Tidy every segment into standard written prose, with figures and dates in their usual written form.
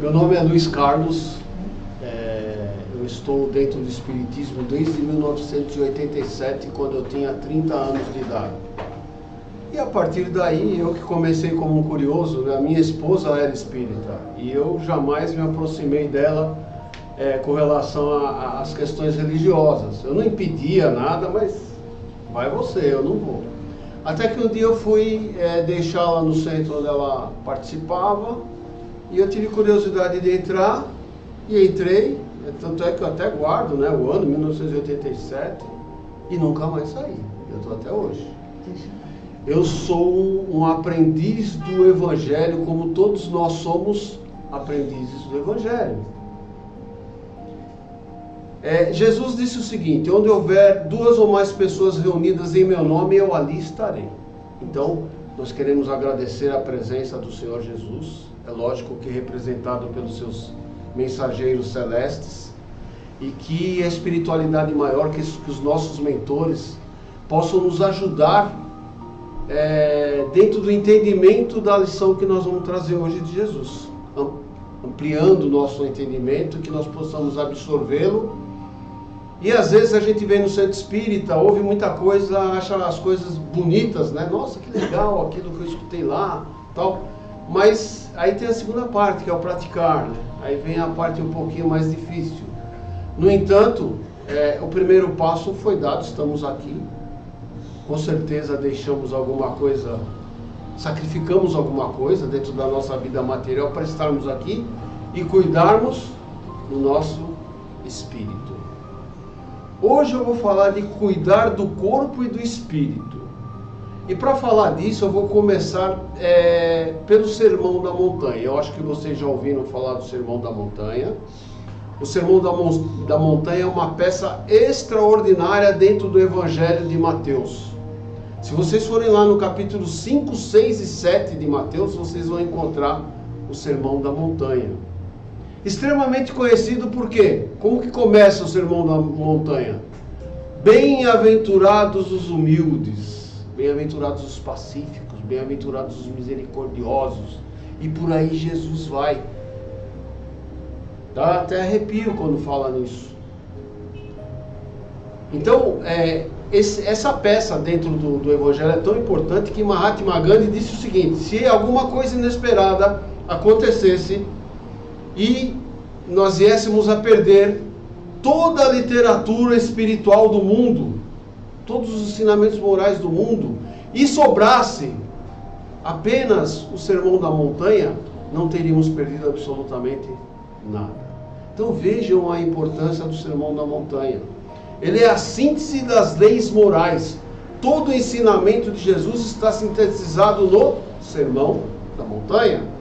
Meu nome é Luiz Carlos, eu estou dentro do Espiritismo desde 1987, quando eu tinha 30 anos de idade. E a partir daí, eu que comecei como um curioso, né? A minha esposa era espírita, e eu jamais me aproximei dela com relação às questões religiosas. Eu não impedia nada, mas vai você, eu não vou. Até que um dia eu fui deixá-la no centro onde ela participava, e eu tive curiosidade de entrar, e entrei, tanto é que eu até guardo, né, o ano 1987, e nunca mais saí. Eu estou até hoje. Eu sou um aprendiz do Evangelho, como todos nós somos aprendizes do Evangelho. Jesus disse o seguinte: onde houver 2 ou mais pessoas reunidas em meu nome, eu ali estarei. Então, nós queremos agradecer a presença do Senhor Jesus, é lógico que representado pelos seus mensageiros celestes, e que a espiritualidade maior, que os nossos mentores possam nos ajudar dentro do entendimento da lição que nós vamos trazer hoje de Jesus, ampliando o nosso entendimento, que nós possamos absorvê-lo. E às vezes a gente vem no centro espírita, ouve muita coisa, acha as coisas bonitas, né? Nossa, que legal aquilo que eu escutei lá, tal. Mas aí tem a segunda parte, que é o praticar, né? Aí vem a parte um pouquinho mais difícil. No entanto, o primeiro passo foi dado, estamos aqui. Com certeza deixamos alguma coisa, sacrificamos alguma coisa dentro da nossa vida material para estarmos aqui e cuidarmos do nosso espírito. Hoje eu vou falar de cuidar do corpo e do espírito. E para falar disso eu vou começar pelo Sermão da Montanha. Eu acho que vocês já ouviram falar do Sermão da Montanha. O Sermão da Montanha é uma peça extraordinária dentro do Evangelho de Mateus. Se vocês forem lá no capítulo 5, 6 e 7 de Mateus, vocês vão encontrar o Sermão da Montanha. Extremamente conhecido por quê? Como que começa o Sermão da Montanha? Bem-aventurados os humildes, bem-aventurados os pacíficos, bem-aventurados os misericordiosos. E por aí Jesus vai. Dá até arrepio quando fala nisso. Então, essa peça dentro do Evangelho é tão importante que Mahatma Gandhi disse o seguinte: se alguma coisa inesperada acontecesse e nós viéssemos a perder toda a literatura espiritual do mundo, todos os ensinamentos morais do mundo, e sobrasse apenas o Sermão da Montanha, não teríamos perdido absolutamente nada. Então vejam a importância do Sermão da Montanha. Ele é a síntese das leis morais. Todo o ensinamento de Jesus está sintetizado no Sermão da Montanha.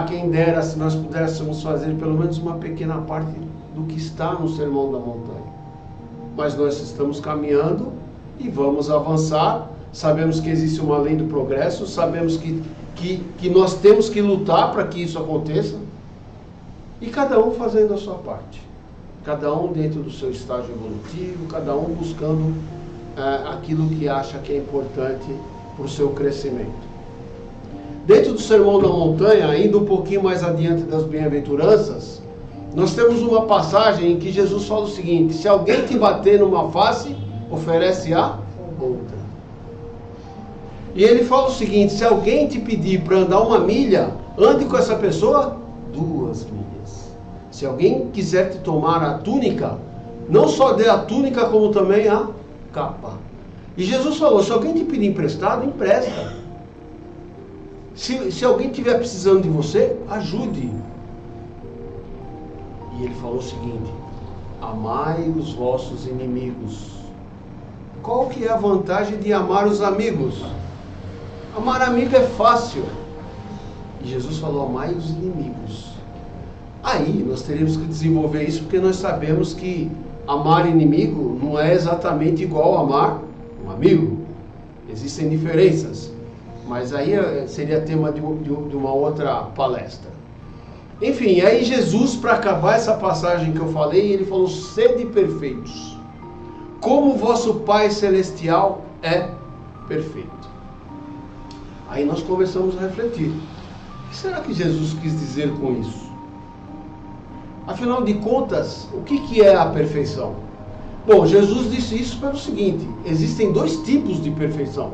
Quem dera se nós pudéssemos fazer pelo menos uma pequena parte do que está no Sermão da Montanha. Mas nós estamos caminhando e vamos avançar. Sabemos que existe uma lei do progresso, sabemos que nós temos que lutar para que isso aconteça. E cada um fazendo a sua parte. Cada um dentro do seu estágio evolutivo, cada um buscando aquilo que acha que é importante para o seu crescimento. Dentro do Sermão da Montanha, ainda um pouquinho mais adiante das bem-aventuranças, nós temos uma passagem em que Jesus fala o seguinte: se alguém te bater numa face, oferece a outra. E ele fala o seguinte: se alguém te pedir para andar 1 milha, ande com essa pessoa 2 milhas. Se alguém quiser te tomar a túnica, não só dê a túnica, como também a capa. E Jesus falou: se alguém te pedir emprestado, empresta. Se alguém estiver precisando de você, ajude. E ele falou o seguinte: amai os vossos inimigos. Qual que é a vantagem de amar os amigos? Amar amigo é fácil. E Jesus falou: amai os inimigos. Aí nós teríamos que desenvolver isso, porque nós sabemos que amar inimigo não é exatamente igual a amar um amigo. Existem diferenças. Mas aí seria tema de uma outra palestra. Enfim, aí Jesus, para acabar essa passagem que eu falei, ele falou: sede perfeitos, como vosso Pai Celestial é perfeito. Aí nós começamos a refletir. O que será que Jesus quis dizer com isso? Afinal de contas, o que é a perfeição? Bom, Jesus disse isso pelo seguinte: existem dois tipos de perfeição.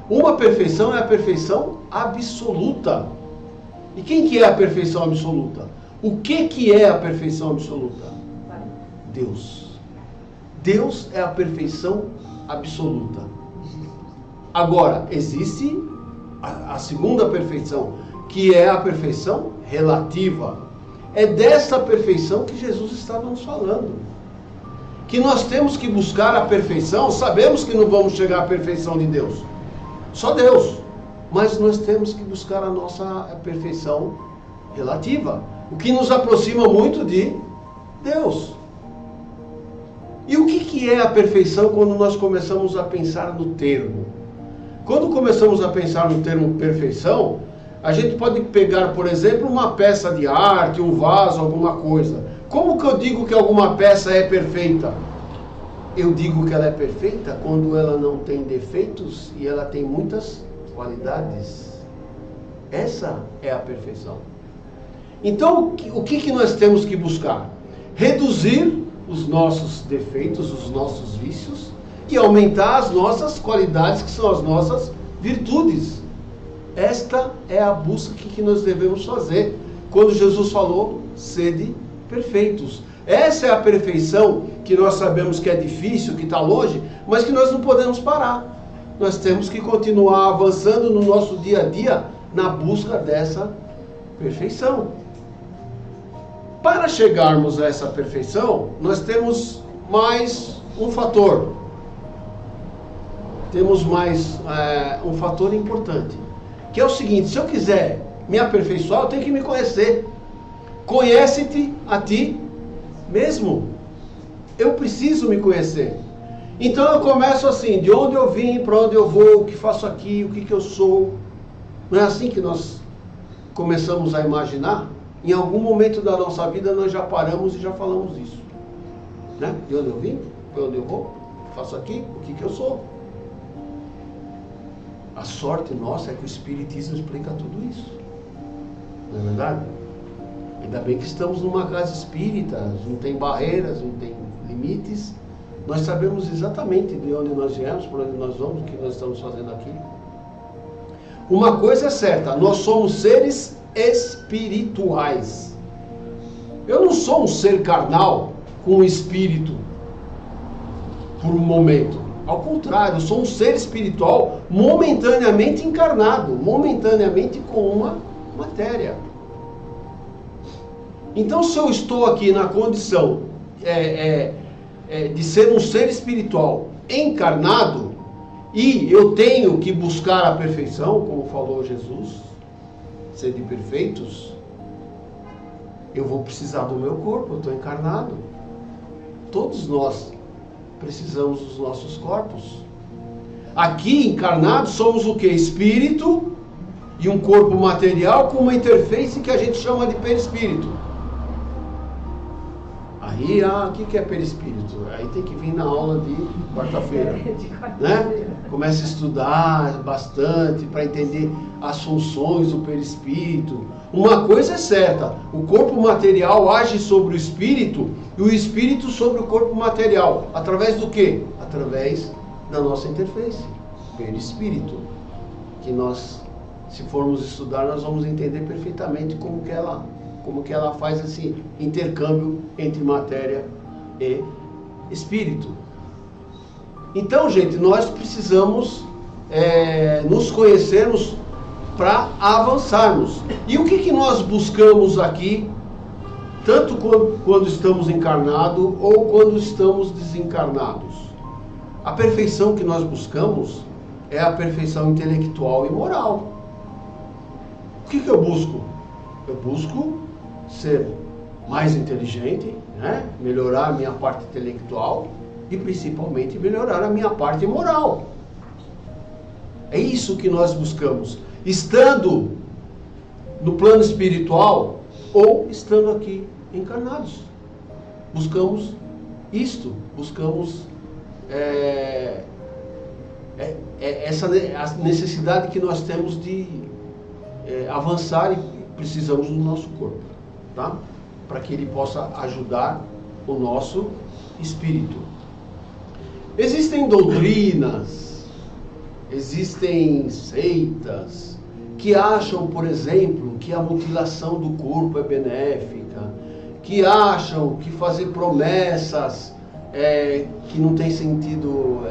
Uma perfeição é a perfeição absoluta. E quem que é a perfeição absoluta? O que é a perfeição absoluta? Deus. Deus é a perfeição absoluta. Agora, existe a segunda perfeição, que é a perfeição relativa. É dessa perfeição que Jesus estava nos falando. Que nós temos que buscar a perfeição. Sabemos que não vamos chegar à perfeição de Deus. Só Deus. Mas nós temos que buscar a nossa perfeição relativa. O que nos aproxima muito de Deus. E o que é a perfeição quando nós começamos a pensar no termo? Quando começamos a pensar no termo perfeição, a gente pode pegar, por exemplo, uma peça de arte, um vaso, alguma coisa. Como que eu digo que alguma peça é perfeita? Eu digo que ela é perfeita quando ela não tem defeitos e ela tem muitas qualidades. Essa é a perfeição. Então, o que nós temos que buscar? Reduzir os nossos defeitos, os nossos vícios, e aumentar as nossas qualidades, que são as nossas virtudes. Esta é a busca que nós devemos fazer. Quando Jesus falou, sede perfeitos. Essa é a perfeição que nós sabemos que é difícil, que está longe, mas que nós não podemos parar. Nós temos que continuar avançando no nosso dia a dia na busca dessa perfeição. Para chegarmos a essa perfeição, nós temos mais um fator. Temos mais um fator importante, que é o seguinte: se eu quiser me aperfeiçoar, eu tenho que me conhecer. Conhece-te a ti mesmo. Eu preciso me conhecer. Então eu começo assim: de onde eu vim, para onde eu vou, o que faço aqui, o que eu sou. Não é assim que nós começamos a imaginar? Em algum momento da nossa vida nós já paramos e já falamos isso, né? De onde eu vim, para onde eu vou, o que faço aqui, o que eu sou. A sorte nossa é que o Espiritismo explica tudo isso. Não é verdade? Ainda bem que estamos numa casa espírita, não tem barreiras, não tem limites. Nós sabemos exatamente de onde nós viemos, para onde nós vamos, o que nós estamos fazendo aqui. Uma coisa é certa: nós somos seres espirituais. Eu não sou um ser carnal com um espírito por um momento. Ao contrário, eu sou um ser espiritual momentaneamente encarnado, momentaneamente com uma matéria. Então, se eu estou aqui na condição de ser um ser espiritual encarnado, e eu tenho que buscar a perfeição, como falou Jesus, ser de perfeitos, eu vou precisar do meu corpo, eu estou encarnado. Todos nós precisamos dos nossos corpos. Aqui, encarnados, somos o que? Espírito e um corpo material com uma interface que a gente chama de perispírito. Aí, o que é perispírito? Aí tem que vir na aula de quarta-feira, né? Começa a estudar bastante para entender as funções do perispírito. Uma coisa é certa: o corpo material age sobre o espírito e o espírito sobre o corpo material. Através do quê? Através da nossa interface, perispírito. Que nós, se formos estudar, nós vamos entender perfeitamente como que ela faz esse intercâmbio entre matéria e espírito. Então, gente, nós precisamos nos conhecermos para avançarmos. E o que nós buscamos aqui, tanto quando estamos encarnados ou quando estamos desencarnados? A perfeição que nós buscamos é a perfeição intelectual e moral. O que eu busco? Eu busco ser mais inteligente, né? Melhorar a minha parte intelectual e principalmente melhorar a minha parte moral. É isso que nós buscamos, estando no plano espiritual ou estando aqui encarnados. Buscamos isto, buscamos essa a necessidade que nós temos de avançar, e precisamos do nosso corpo, tá? Para que ele possa ajudar o nosso espírito. Existem doutrinas, existem seitas que acham, por exemplo, que a mutilação do corpo é benéfica, que acham que fazer promessas que não tem sentido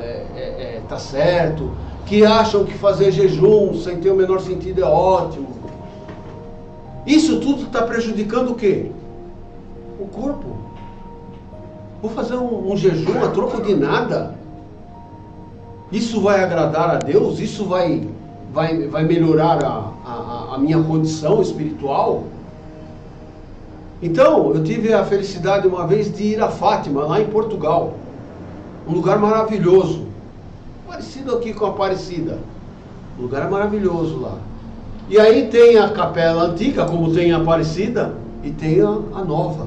tá certo, que acham que fazer jejum sem ter o menor sentido é ótimo. Isso tudo está prejudicando o quê? O corpo. Vou fazer um jejum a troco de nada? Isso vai agradar a Deus? Isso vai melhorar a minha condição espiritual? Então, eu tive a felicidade uma vez de ir a Fátima, lá em Portugal. Um lugar maravilhoso. Parecido aqui com a Aparecida. Um lugar maravilhoso lá. E aí tem a capela antiga, como tem a Aparecida, e tem a nova.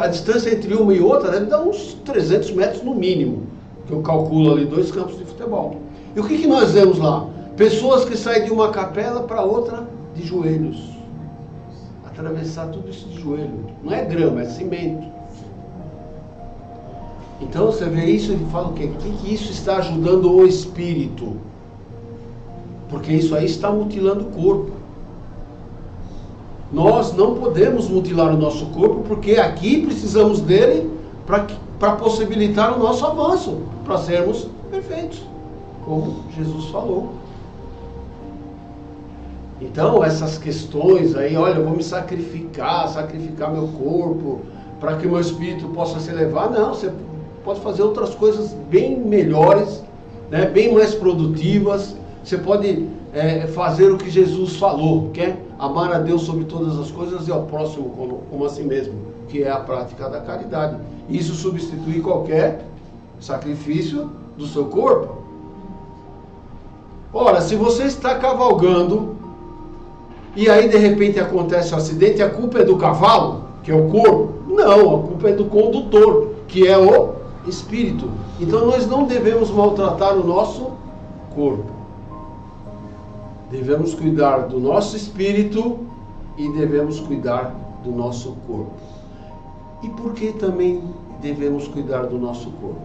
A distância entre uma e outra deve dar uns 300 metros no mínimo, que eu calculo ali 2 campos de futebol. E o que nós vemos lá? Pessoas que saem de uma capela para outra de joelhos. Atravessar tudo isso de joelho. Não é grama, é cimento. Então você vê isso e fala o quê? O que isso está ajudando o espírito? Porque isso aí está mutilando o corpo. Nós não podemos mutilar o nosso corpo, porque aqui precisamos dele para possibilitar o nosso avanço, para sermos perfeitos, como Jesus falou. Então essas questões aí, olha, eu vou me sacrificar meu corpo, para que o meu espírito possa se elevar. Não, você pode fazer outras coisas bem melhores, né, bem mais produtivas. Você pode fazer o que Jesus falou, que é amar a Deus sobre todas as coisas e ao próximo como a si mesmo, que é a prática da caridade. Isso substitui qualquer sacrifício do seu corpo. Ora, se você está cavalgando e aí de repente acontece um acidente, a culpa é do cavalo, que é o corpo? Não, a culpa é do condutor, que é o espírito. Então nós não devemos maltratar o nosso corpo. Devemos cuidar do nosso espírito e devemos cuidar do nosso corpo. E por que também devemos cuidar do nosso corpo?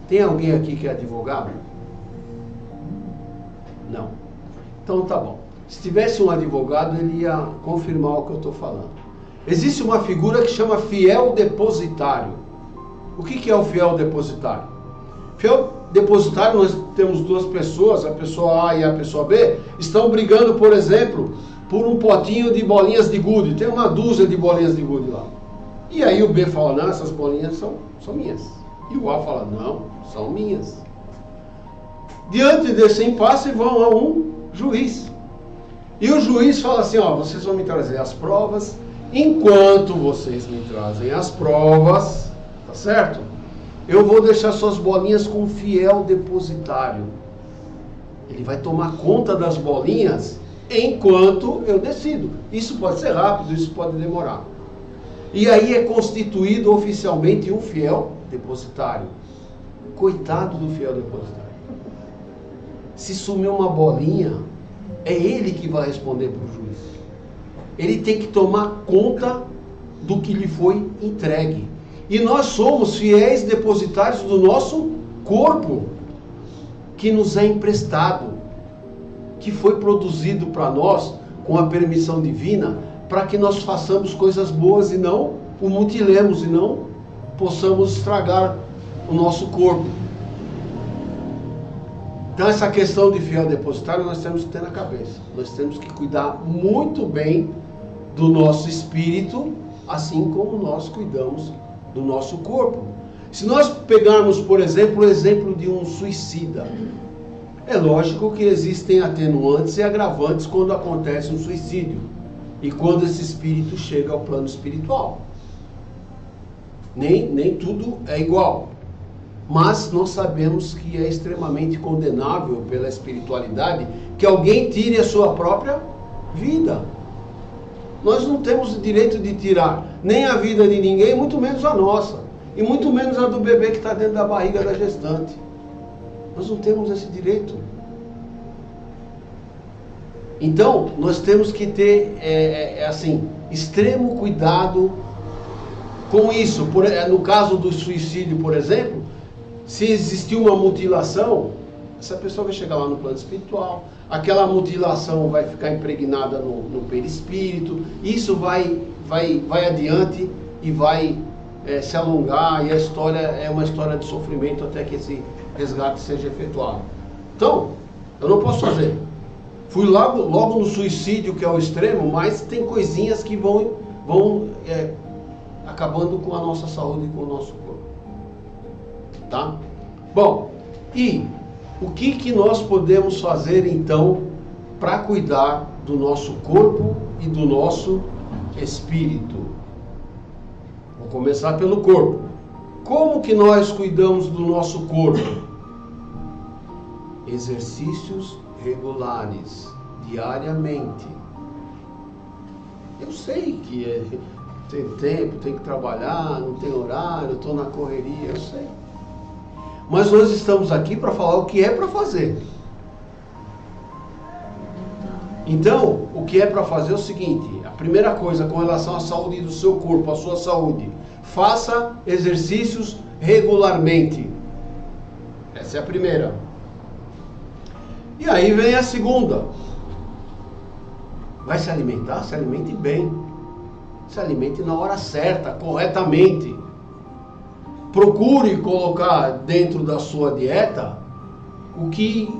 Tem alguém aqui que é advogado? Não. Então tá bom. Se tivesse um advogado, ele ia confirmar o que eu estou falando. Existe uma figura que chama fiel depositário. O que é o fiel depositário? Fiel depositário, nós temos 2 pessoas, a pessoa A e a pessoa B, estão brigando, por exemplo, por um potinho de bolinhas de gude. Tem uma dúzia de bolinhas de gude lá. E aí o B fala, não, essas bolinhas são minhas. E o A fala, não, são minhas. Diante desse impasse vão a um juiz. E o juiz fala assim, ó, vocês vão me trazer as provas. Enquanto vocês me trazem as provas, tá certo? Eu vou deixar suas bolinhas com um fiel depositário. Ele vai tomar conta das bolinhas enquanto eu decido. Isso pode ser rápido, isso pode demorar. E aí é constituído oficialmente um fiel depositário. Coitado do fiel depositário. Se sumir uma bolinha, é ele que vai responder para o juiz. Ele tem que tomar conta do que lhe foi entregue. E nós somos fiéis depositários do nosso corpo, que nos é emprestado, que foi produzido para nós com a permissão divina, para que nós façamos coisas boas e não o mutilemos, e não possamos estragar o nosso corpo. Então essa questão de fiel depositário nós temos que ter na cabeça. Nós temos que cuidar muito bem do nosso espírito, assim como nós cuidamos do nosso corpo. Se nós pegarmos, por exemplo, o exemplo de um suicida, é lógico que existem atenuantes e agravantes quando acontece um suicídio e quando esse espírito chega ao plano espiritual. Nem tudo é igual, mas nós sabemos que é extremamente condenável pela espiritualidade que alguém tire a sua própria vida. Nós não temos o direito de tirar nem a vida de ninguém, muito menos a nossa. e muito menos a do bebê que está dentro da barriga da gestante. Nós não temos esse direito. Então, nós temos que ter, extremo cuidado com isso. No caso do suicídio, por exemplo, se existir uma mutilação, essa pessoa vai chegar lá no plano espiritual, aquela mutilação vai ficar impregnada no perispírito, isso vai adiante e vai se alongar, e a história é uma história de sofrimento até que esse resgate seja efetuado. Então, eu não posso fazer. Fui logo no suicídio, que é o extremo, mas tem coisinhas que vão acabando com a nossa saúde e com o nosso corpo. Tá? Bom, e o que nós podemos fazer então para cuidar do nosso corpo e do nosso espírito? Vou começar pelo corpo. Como que nós cuidamos do nosso corpo? Exercícios regulares, diariamente. Eu sei que tem tempo, tem que trabalhar, não tem horário, estou na correria, eu sei. Mas nós estamos aqui para falar o que é para fazer. Então, o que é para fazer é o seguinte: a primeira coisa com relação à saúde do seu corpo, à sua saúde, faça exercícios regularmente. Essa é a primeira. E aí vem a segunda. Vai se alimentar? Se alimente bem. Se alimente na hora certa, corretamente. Procure colocar dentro da sua dieta o que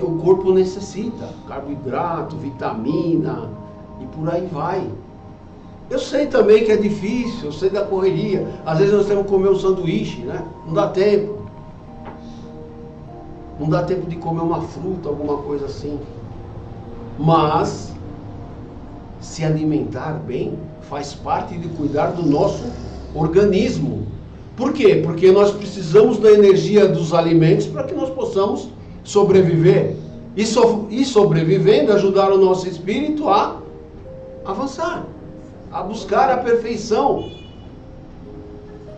o corpo necessita. Carboidrato, vitamina e por aí vai. Eu sei também que é difícil, eu sei da correria. Às vezes nós temos que comer um sanduíche, né? Não dá tempo. Não dá tempo de comer uma fruta, alguma coisa assim. Mas se alimentar bem faz parte de cuidar do nosso organismo. Por quê? Porque nós precisamos da energia dos alimentos para que nós possamos sobreviver. E sobrevivendo, ajudar o nosso espírito a avançar, a buscar a perfeição.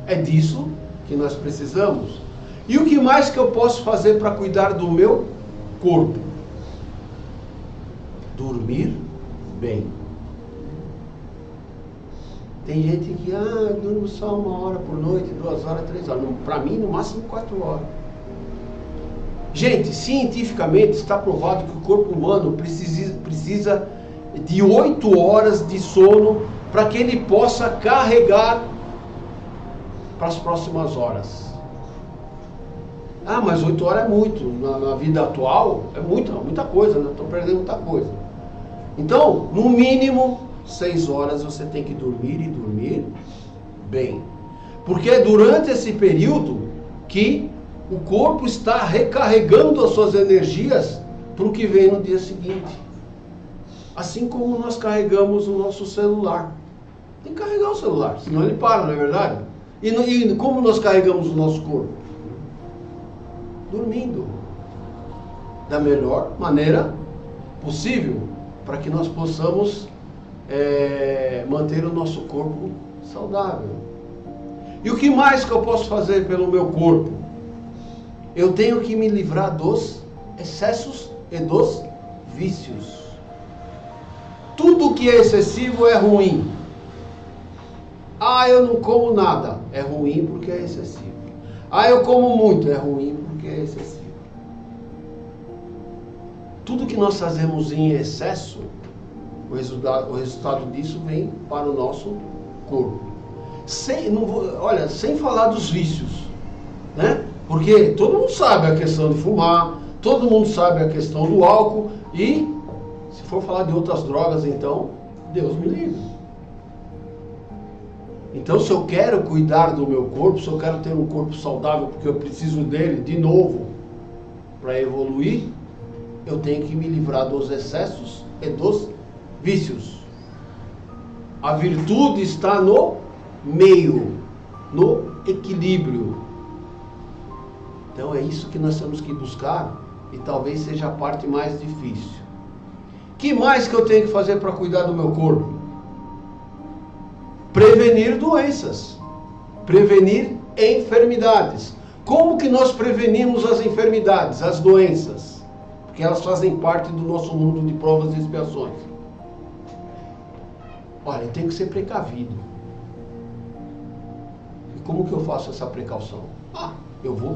É disso que nós precisamos. E o que mais que eu posso fazer para cuidar do meu corpo? Dormir bem. Tem gente que, eu durmo só 1 hora por noite, 2 horas, 3 horas. Para mim, no máximo 4 horas. Gente, cientificamente está provado que o corpo humano precisa de 8 horas de sono para que ele possa carregar para as próximas horas. Mas 8 horas é muito. Na vida atual, é muita coisa, né? Estou perdendo muita coisa. Então, no mínimo 6 horas você tem que dormir e dormir bem. Porque é durante esse período que o corpo está recarregando as suas energias para o que vem no dia seguinte. Assim como nós carregamos o nosso celular. Tem que carregar o celular, senão ele para, não é verdade? E como nós carregamos o nosso corpo? Dormindo. Da melhor maneira possível, para que nós possamos manter o nosso corpo saudável. E o que mais que eu posso fazer pelo meu corpo? Eu tenho que me livrar dos excessos e dos vícios. Tudo que é excessivo é ruim. Eu não como nada. É ruim porque é excessivo. Eu como muito. É ruim porque é excessivo. Tudo que nós fazemos em excesso, o resultado disso vem para o nosso corpo. Sem falar dos vícios, né? Porque todo mundo sabe a questão de fumar, todo mundo sabe a questão do álcool, e se for falar de outras drogas, então, Deus me livre. Então, se eu quero cuidar do meu corpo, se eu quero ter um corpo saudável, porque eu preciso dele de novo para evoluir, eu tenho que me livrar dos excessos e dos vícios. A virtude está no meio, no equilíbrio. Então é isso que nós temos que buscar, e talvez seja a parte mais difícil. Que mais que eu tenho que fazer para cuidar do meu corpo? Prevenir doenças, prevenir enfermidades. Como que nós prevenimos as enfermidades, as doenças? Porque elas fazem parte do nosso mundo de provas e expiações. Olha, eu tenho que ser precavido. E como que eu faço essa precaução? Eu vou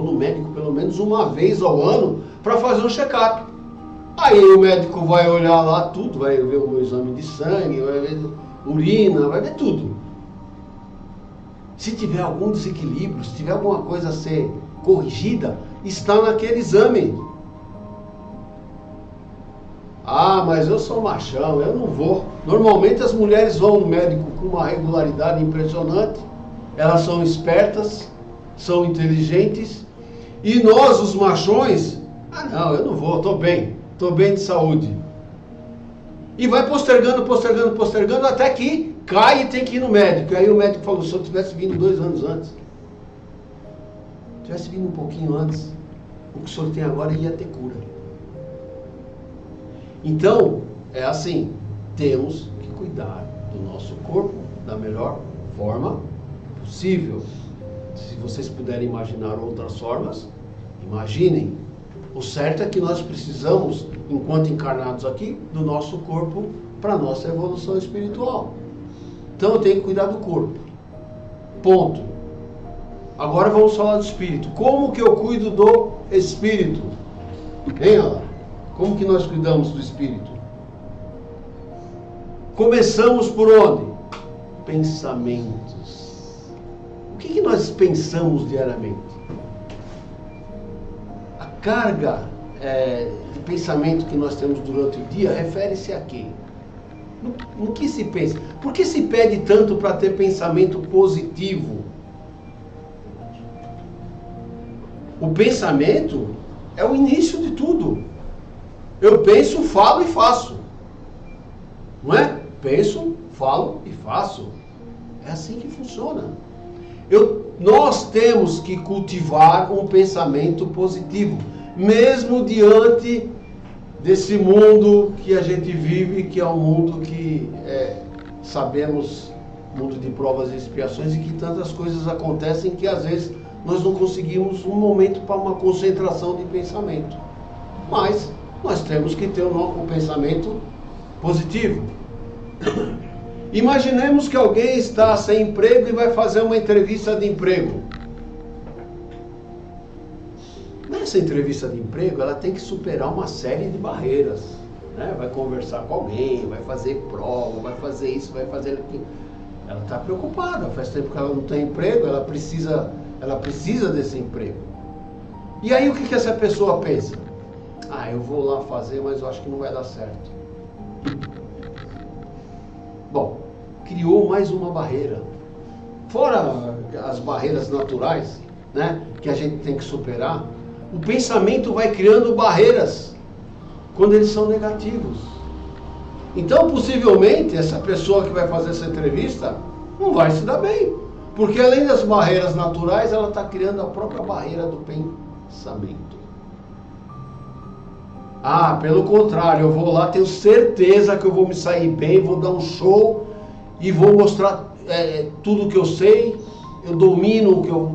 no médico pelo menos uma vez ao ano para fazer um check-up. Aí o médico vai olhar lá tudo, vai ver o exame de sangue, vai ver urina, vai ver tudo. Se tiver algum desequilíbrio, se tiver alguma coisa a ser corrigida, está naquele exame. Mas eu sou machão, eu não vou. Normalmente as mulheres vão no médico com uma regularidade impressionante, elas são espertas, são inteligentes, e nós, os machões, não, eu não vou, estou bem de saúde. E vai postergando, até que cai e tem que ir no médico. E aí o médico falou, se eu tivesse vindo 2 anos antes, tivesse vindo um pouquinho antes, o que o senhor tem agora ia ter cura. Então, é assim, temos que cuidar do nosso corpo da melhor forma possível. Se vocês puderem imaginar outras formas, imaginem. O certo é que nós precisamos, enquanto encarnados aqui, do nosso corpo para a nossa evolução espiritual. Então eu tenho que cuidar do corpo. Ponto. Agora vamos falar do espírito. Como que eu cuido do espírito? Hein, Alain? Como que nós cuidamos do espírito? Começamos por onde? Pensamentos. O que nós pensamos diariamente? A carga de pensamento que nós temos durante o dia refere-se a quê? No que se pensa? Por que se pede tanto para ter pensamento positivo? O pensamento é o início de tudo. Eu penso, falo e faço. Não é? Penso, falo e faço. É assim que funciona. Nós temos que cultivar um pensamento positivo, mesmo diante desse mundo que a gente vive, que é um mundo que sabemos, mundo de provas e expiações, e que tantas coisas acontecem que às vezes nós não conseguimos um momento para uma concentração de pensamento. Mas nós temos que ter um pensamento positivo. Imaginemos que alguém está sem emprego e vai fazer uma entrevista de emprego. Nessa entrevista de emprego, ela tem que superar uma série de barreiras, né? Vai conversar com alguém, vai fazer prova, vai fazer isso, vai fazer aquilo. Ela está preocupada, faz tempo que ela não tem emprego, ela precisa desse emprego. E aí o que essa pessoa pensa? Eu vou lá fazer, mas eu acho que não vai dar certo. Bom, criou mais uma barreira. Fora as barreiras naturais, né, que a gente tem que superar, o pensamento vai criando barreiras quando eles são negativos. Então, possivelmente, essa pessoa que vai fazer essa entrevista não vai se dar bem. Porque além das barreiras naturais, ela está criando a própria barreira do pensamento. Pelo contrário, eu vou lá, tenho certeza que eu vou me sair bem, vou dar um show e vou mostrar tudo que eu sei, eu domino o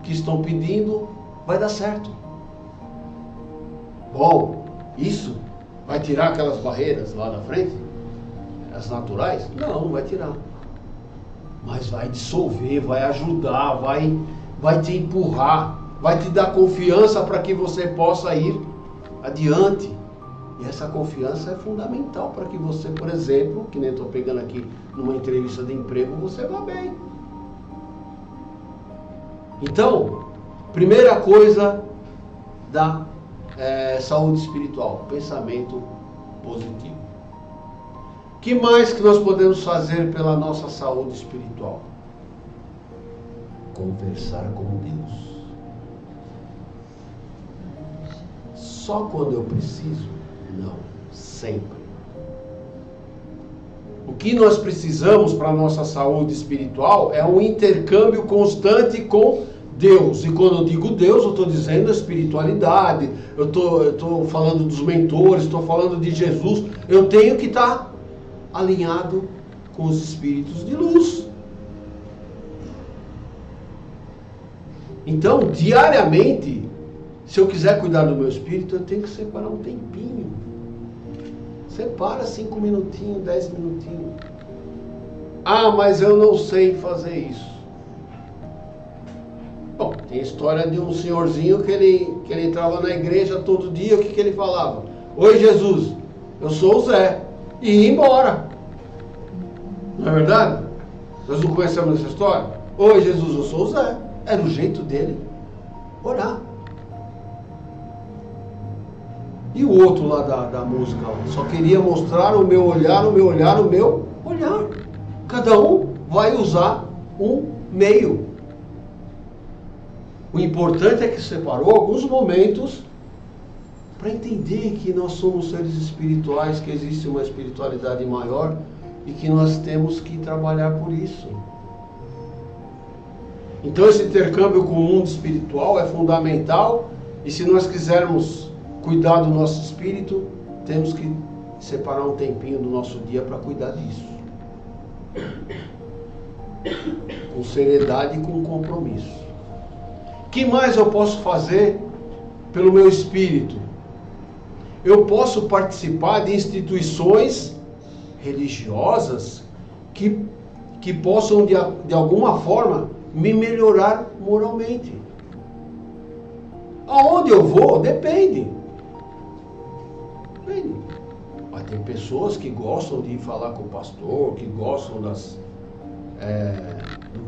que estão pedindo, vai dar certo. Bom, isso vai tirar aquelas barreiras lá na frente? As naturais? Não vai tirar. Mas vai dissolver, vai ajudar, vai te empurrar, vai te dar confiança para que você possa ir adiante. E essa confiança é fundamental para que você, por exemplo, que nem estou pegando aqui numa entrevista de emprego, você vá bem. Então, primeira coisa da saúde espiritual, pensamento positivo. O que mais que nós podemos fazer pela nossa saúde espiritual? Conversar com Deus. Só quando eu preciso? Não, sempre. O que nós precisamos para a nossa saúde espiritual é um intercâmbio constante com Deus. E quando eu digo Deus, eu estou dizendo a espiritualidade, eu estou falando dos mentores, estou falando de Jesus. Eu tenho que estar alinhado com os espíritos de luz. Então, diariamente, se eu quiser cuidar do meu espírito, eu tenho que separar um tempinho. Separa 5 minutinhos, 10 minutinhos. Ah, mas eu não sei fazer isso. Bom, tem a história de um senhorzinho que ele entrava na igreja todo dia, o que ele falava? Oi, Jesus, eu sou o Zé. E ia embora. Não é verdade? Nós não conhecemos essa história? Oi, Jesus, eu sou o Zé. Era o jeito dele orar. E o outro lá da música, só queria mostrar o meu olhar, o meu olhar, o meu olhar. Cada um vai usar um meio. O importante é que separou alguns momentos para entender que nós somos seres espirituais, que existe uma espiritualidade maior e que nós temos que trabalhar por isso. Então esse intercâmbio com o mundo espiritual é fundamental, e se nós quisermos cuidar do nosso espírito, temos que separar um tempinho do nosso dia para cuidar disso. Com seriedade e com compromisso. O que mais eu posso fazer pelo meu espírito? Eu posso participar de instituições religiosas que possam de alguma forma me melhorar moralmente. Aonde eu vou, depende. Mas tem pessoas que gostam de falar com o pastor, que gostam do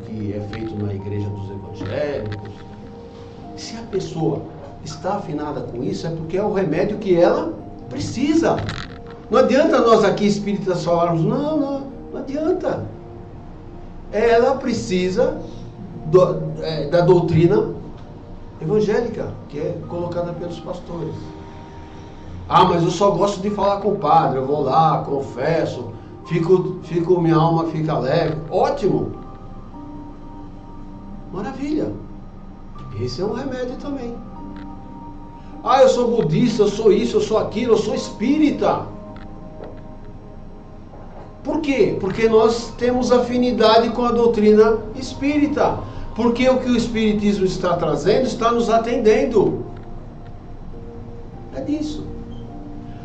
que é feito na igreja dos evangélicos. Se a pessoa está afinada com isso, é porque é o remédio que ela precisa. Não adianta nós aqui espíritas falarmos, não adianta. Ela precisa da doutrina evangélica, que é colocada pelos pastores. Ah, mas eu só gosto de falar com o padre, eu vou lá, confesso, minha alma fica leve. Ótimo! Maravilha! Esse é um remédio também. Ah, eu sou budista, eu sou isso, eu sou aquilo, eu sou espírita. Por quê? Porque nós temos afinidade com a doutrina espírita. Porque o que o espiritismo está trazendo está nos atendendo. É disso.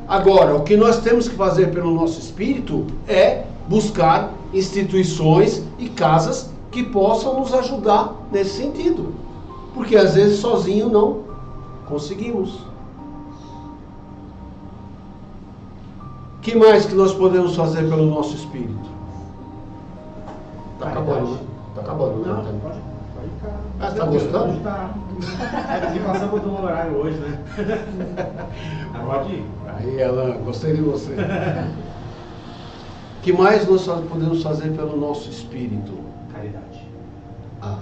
Agora, o que nós temos que fazer pelo nosso espírito é buscar instituições e casas que possam nos ajudar nesse sentido. Porque às vezes sozinho não conseguimos. O que mais que nós podemos fazer pelo nosso espírito? Está acabando, né? Está acabando, né? Não, pode ficar. Ah, você está gostando? Está. Passamos do horário hoje, né? Pode ir. Aí, Alan, gostei de você. O que mais nós podemos fazer pelo nosso espírito? Caridade. Ah,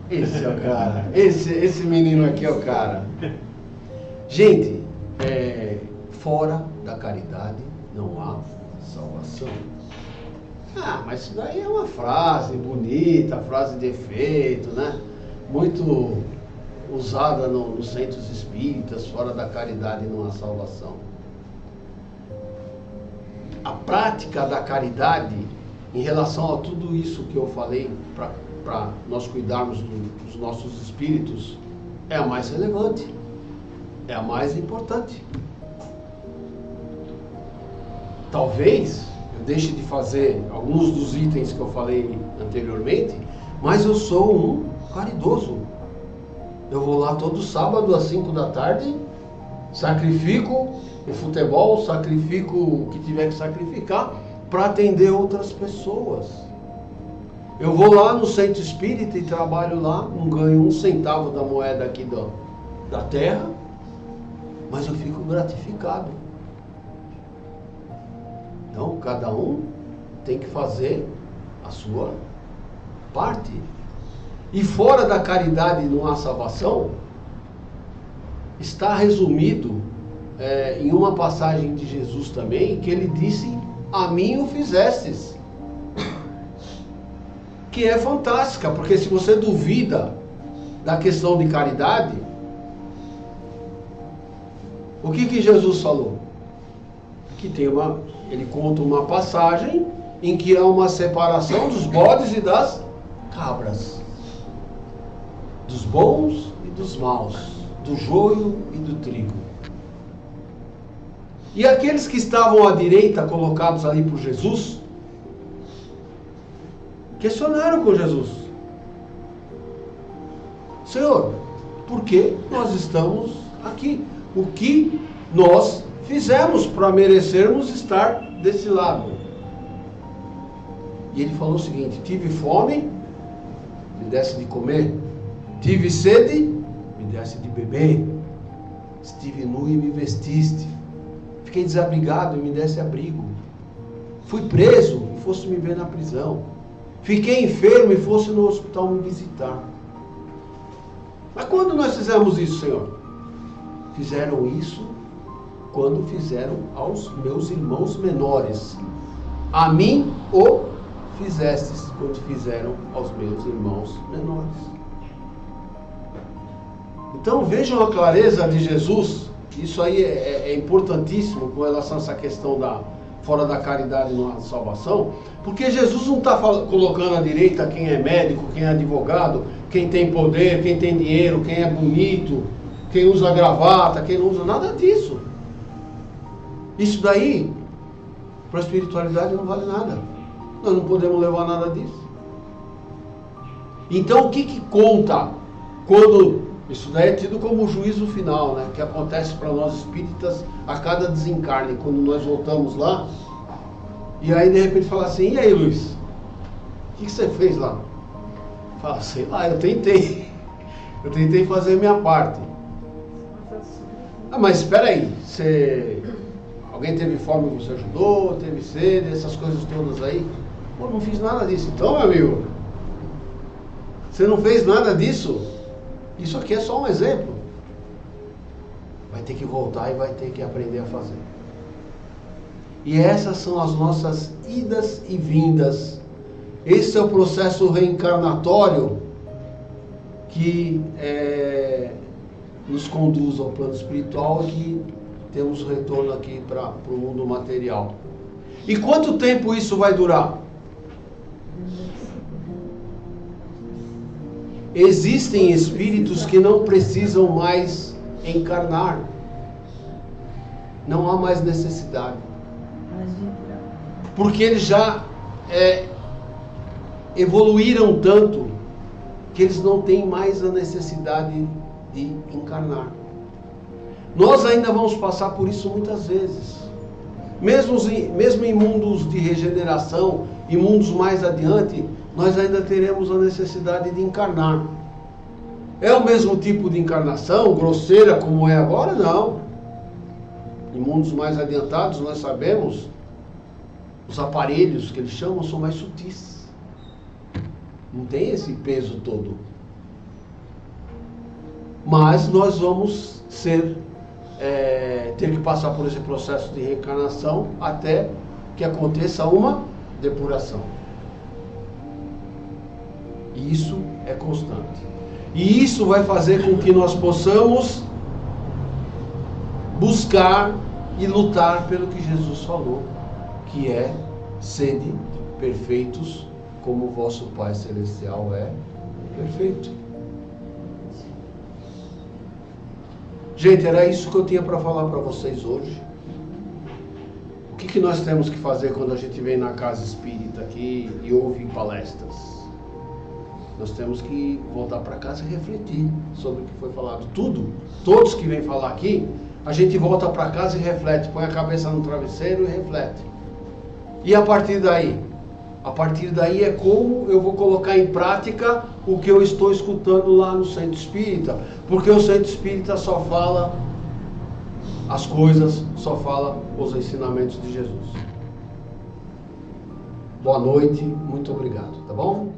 esse é o cara. Esse menino aqui é o cara. Gente, fora da caridade não há salvação. Ah, mas isso daí é uma frase bonita, frase de efeito, né? Muito usada nos centros espíritas. Fora da caridade não há salvação. A prática da caridade em relação a tudo isso que eu falei, para nós cuidarmos dos nossos espíritos, é a mais relevante, é a mais importante. Talvez eu deixe de fazer alguns dos itens que eu falei anteriormente, mas eu sou um caridoso. Eu vou lá todo sábado às 5 da tarde, sacrifico o futebol, sacrifico o que tiver que sacrificar para atender outras pessoas. Eu vou lá no centro espírita e trabalho lá, não ganho 1 centavo da moeda aqui da terra, mas eu fico gratificado. Então, cada um tem que fazer a sua parte. E fora da caridade não há salvação, está resumido em uma passagem de Jesus também, que ele disse, a mim o fizestes. Que é fantástica, porque se você duvida da questão de caridade, o que Jesus falou? Que ele conta uma passagem em que há uma separação dos bodes e das cabras. dos bons e dos maus, do joio e do trigo. E aqueles que estavam à direita, colocados ali por Jesus, questionaram com Jesus: Senhor, por que nós estamos aqui? O que nós fizemos para merecermos estar desse lado? E ele falou o seguinte: tive fome, me desse de comer. Tive sede, me desse de beber. Estive nu e me vestiste. Fiquei desabrigado e me desse abrigo. Fui preso e fosse me ver na prisão. Fiquei enfermo e fosse no hospital me visitar. Mas quando nós fizemos isso, Senhor? Fizeram isso quando fizeram aos meus irmãos menores. A mim o fizestes quando fizeram aos meus irmãos menores. Então vejam a clareza de Jesus. Isso aí é importantíssimo com relação a essa questão da fora da caridade na salvação, porque Jesus não está colocando à direita quem é médico, quem é advogado, quem tem poder, quem tem dinheiro, quem é bonito, quem usa gravata, quem não usa nada disso. Isso daí, para a espiritualidade não vale nada. Nós não podemos levar nada disso. Então o que conta quando... Isso daí é tido como o juízo final, né? Que acontece para nós espíritas a cada desencarne, quando nós voltamos lá. E aí de repente fala assim: e aí, Luiz? O que você fez lá? Fala, sei lá, eu tentei fazer a minha parte. Ah, mas espera aí, alguém teve fome e você ajudou, teve sede, essas coisas todas aí? Pô, não fiz nada disso. Então, meu amigo, você não fez nada disso? Isso aqui é só um exemplo. Vai ter que voltar e vai ter que aprender a fazer. E essas são as nossas idas e vindas. Esse é o processo reencarnatório que nos conduz ao plano espiritual e que temos retorno aqui para o mundo material. E quanto tempo isso vai durar? Existem espíritos que não precisam mais encarnar. Não há mais necessidade. Porque eles já evoluíram tanto que eles não têm mais a necessidade de encarnar. Nós ainda vamos passar por isso muitas vezes. Mesmo em mundos de regeneração, em mundos mais adiante, nós ainda teremos a necessidade de encarnar. É o mesmo tipo de encarnação, grosseira como é agora? Não. Em mundos mais adiantados, nós sabemos, os aparelhos que eles chamam são mais sutis. Não tem esse peso todo. Mas nós vamos ter que passar por esse processo de reencarnação até que aconteça uma depuração. E isso é constante. E isso vai fazer com que nós possamos buscar e lutar pelo que Jesus falou, que é: sede perfeitos como o vosso Pai Celestial é perfeito. Gente, era isso que eu tinha para falar para vocês hoje. O que nós temos que fazer quando a gente vem na casa espírita aqui e ouve palestras? Nós temos que voltar para casa e refletir sobre o que foi falado. Todos que vêm falar aqui, a gente volta para casa e reflete, põe a cabeça no travesseiro e reflete. E a partir daí? A partir daí é como eu vou colocar em prática o que eu estou escutando lá no Centro Espírita. Porque o Centro Espírita só fala as coisas, só fala os ensinamentos de Jesus. Boa noite, muito obrigado, tá bom?